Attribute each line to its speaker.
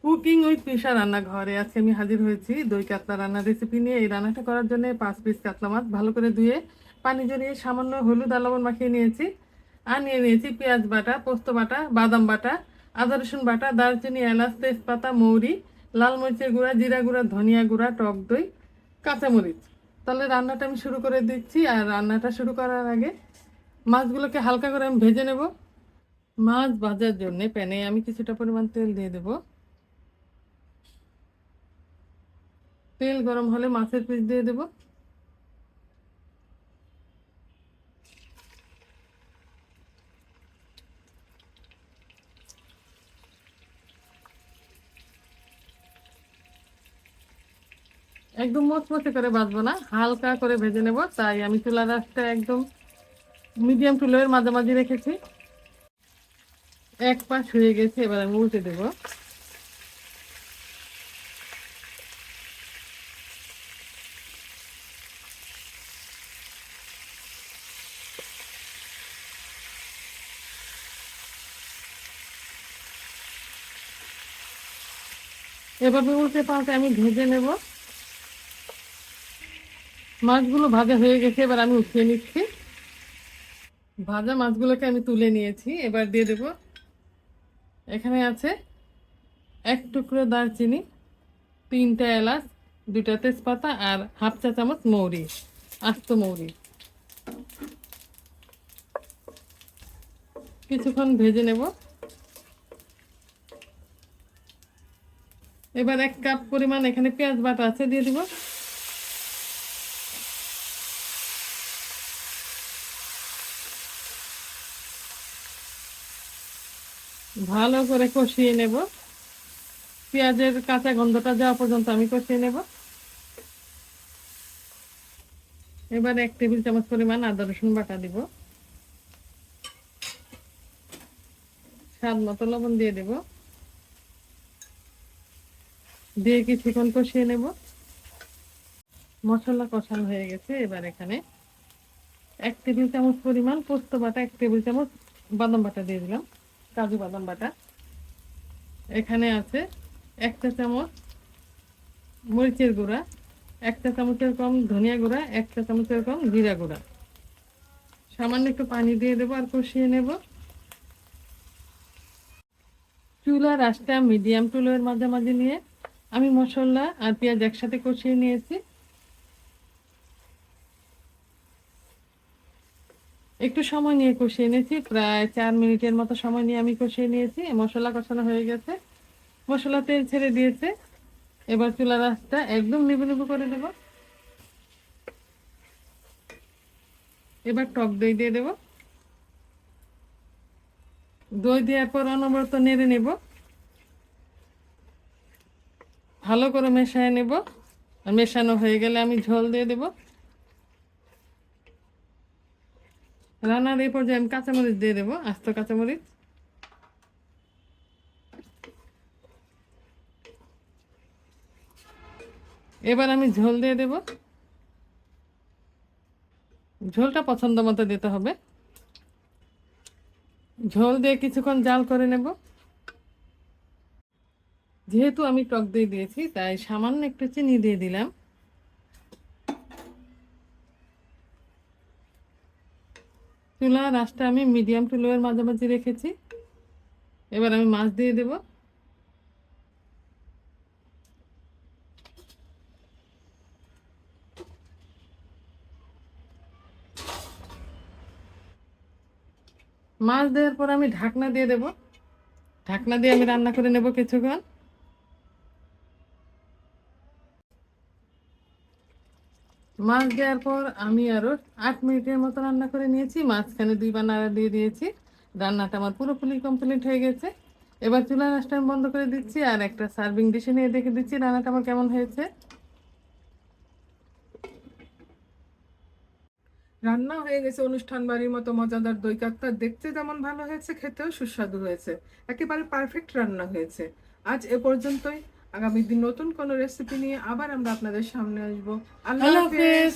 Speaker 1: Cooking with পিসা রান্নাঘরে আজকে আমি হাজির হয়েছি দই কাতলা রান্নার রেসিপি নিয়ে। এই রান্নাটা করার জন্য 5 পিস কাতলা মাছ ভালো করে ধুয়ে পানি ঝরিয়ে সামান্য হলুদ আর লবণ মাখিয়ে নিয়েছি। আর নিয়ে নিয়েছি পেঁয়াজ বাটা, পোস্ত বাটা, বাদাম বাটা, আদা রসুন বাটা, দারচিনি, এলাচ, তেজপাতা, মৌরি, লাল মরিচের গুঁড়া, জিরা গুঁড়া, ধনিয়া গুঁড়া, টক দই, কাঁচামরিচ। তাহলে রান্নাটা আমি শুরু করে দিচ্ছি। আর রান্নাটা শুরু করার আগে মাছগুলোকে হালকা করে আমি ভেজে নেব। মাছ ভাজার জন্য প্যানে আমি কিছুটা পরিমাণ তেল দিয়ে দেবো। তেল গরম হলে মাছের পিস দিয়ে দেব। একদম মচমচে করে ভাজবো না, হালকা করে ভেজে নেব। তাই আমি চুলার আঁচটা একদম মিডিয়াম টু লোয়ের মাঝামাঝি রেখেছি। এক পাশ হয়ে গেছে, এবার আমি উল্টে দেব। এভাবে উল্টে পাল্টে আমি ভেজে নেব। মাছগুলো ভাজা হয়ে গেছে, এবার আমি উঠিয়ে নিচ্ছি। ভাজা মাছগুলোকে আমি তুলে নিয়েছি, এবার দিয়ে দেব। এখানে আছে 1 টুকরো দারচিনি, 3টা এলাচ, 2টা তেজপাতা আর হাফ চা চামচ মৌরি, আস্ত মৌরি। কিছুক্ষণ ভেজে নেব। এবার 1 কাপ পরিমাণ এখানে পেঁয়াজ বাটা আছে, দিয়ে দিব। ভালো করে কষিয়ে নেব। পেঁয়াজের কাঁচা গন্ধটা যাওয়া পর্যন্ত আমি কষিয়ে নেব। এবার 1 টেবিল চামচ পরিমাণ আদা রসুন বাটা দিব। স্বাদ মতো লবণ দিয়ে দেব। দিয়ে কিছুক্ষণ কষিয়ে নেব। মশলা কষানো হয়ে গেছে, এবার এখানে 1 টেবিল চামচ পরিমাণ পোস্ত বাটা, 1 টেবিল চামচ বাদাম বাটা দিয়ে দিলাম, কাজু বাদাম বাটা। এখানে আছে 1 চা চামচ মরিচের গুঁড়া, 1 চা চামচের কম ধনিয়া গুঁড়া, 1 চা চামচের কম জিরা গুঁড়া। সামান্য একটু পানি দিয়ে দেবো আর কষিয়ে নেব। চুলার আঁচটা মিডিয়াম টু লোয়ের মাঝামাঝি নিয়ে আমি মশলা আর পেঁয়াজ একসাথে কষিয়ে নিয়েছি। একটু সময় নিয়ে কষিয়ে নিয়েছি, প্রায় 4 মিনিটের মতো সময় নিয়ে আমি কষিয়ে নিয়েছি। মশলা কষানো হয়ে গেছে, মশলা তেল ছেড়ে দিয়েছে। এবার চুলার আঁচটা একদম নিভু নিভু করে দেব। এবার টক দই দিয়ে দেব। দই দেওয়ার পর অনবরত নেড়ে নেব, ভালো করে মেশায় নেব। আর মেশানো হয়ে গেলে আমি ঝোল দিয়ে দেব। রান্নার এই পর্যায়ে আমি কাঁচামরিচ দিয়ে দেবো, আস্ত কাঁচামরিচ। এবার আমি ঝোল দিয়ে দেব। ঝোলটা পছন্দ মতো দিতে হবে। ঝোল দিয়ে কিছুক্ষণ জাল করে নেব। যেহেতু আমি টক দই দিয়েছি, তাই সামান্য একটু চিনি দিয়ে দিলাম। চুলার আঁচটা আমি মিডিয়াম টু লোয়ের মাঝামাঝি রেখেছি। এবার আমি মাছ দিয়ে দেব। মাছ দেওয়ার পর আমি ঢাকনা দিয়ে দেব। ঢাকনা দিয়ে আমি রান্না করে নেব কিছুক্ষণ। মাছ দেওয়ার পর আমি আরো 8 মিনিটের মতো রান্না করে নিয়েছি। মাঝখানে 2বার নাড়া দিয়ে দিয়েছি। রান্নাটা আমার পুরোপুরি কমপ্লিট হয়ে গেছে। এবার চুলার আঁচটা আমি বন্ধ করে দিচ্ছি আর একটা সার্ভিং ডিশে নিয়ে দেখে দিচ্ছি রান্নাটা আমার কেমন হয়েছে।
Speaker 2: রান্না হয়ে গেছে অনুষ্ঠান বাড়ির মতো মজাদার দই কাতলা। দেখতে যেমন ভালো হয়েছে, খেতেও সুস্বাদু হয়েছে। একেবারে পারফেক্ট রান্না হয়েছে। আজ এ পর্যন্তই। আগামী দিন নতুন কোনো রেসিপি নিয়ে আবার আমরা আপনাদের সামনে আসবো। আল্লাহ
Speaker 1: আল্লাহ
Speaker 2: হাফেজ।
Speaker 1: হাফেজ।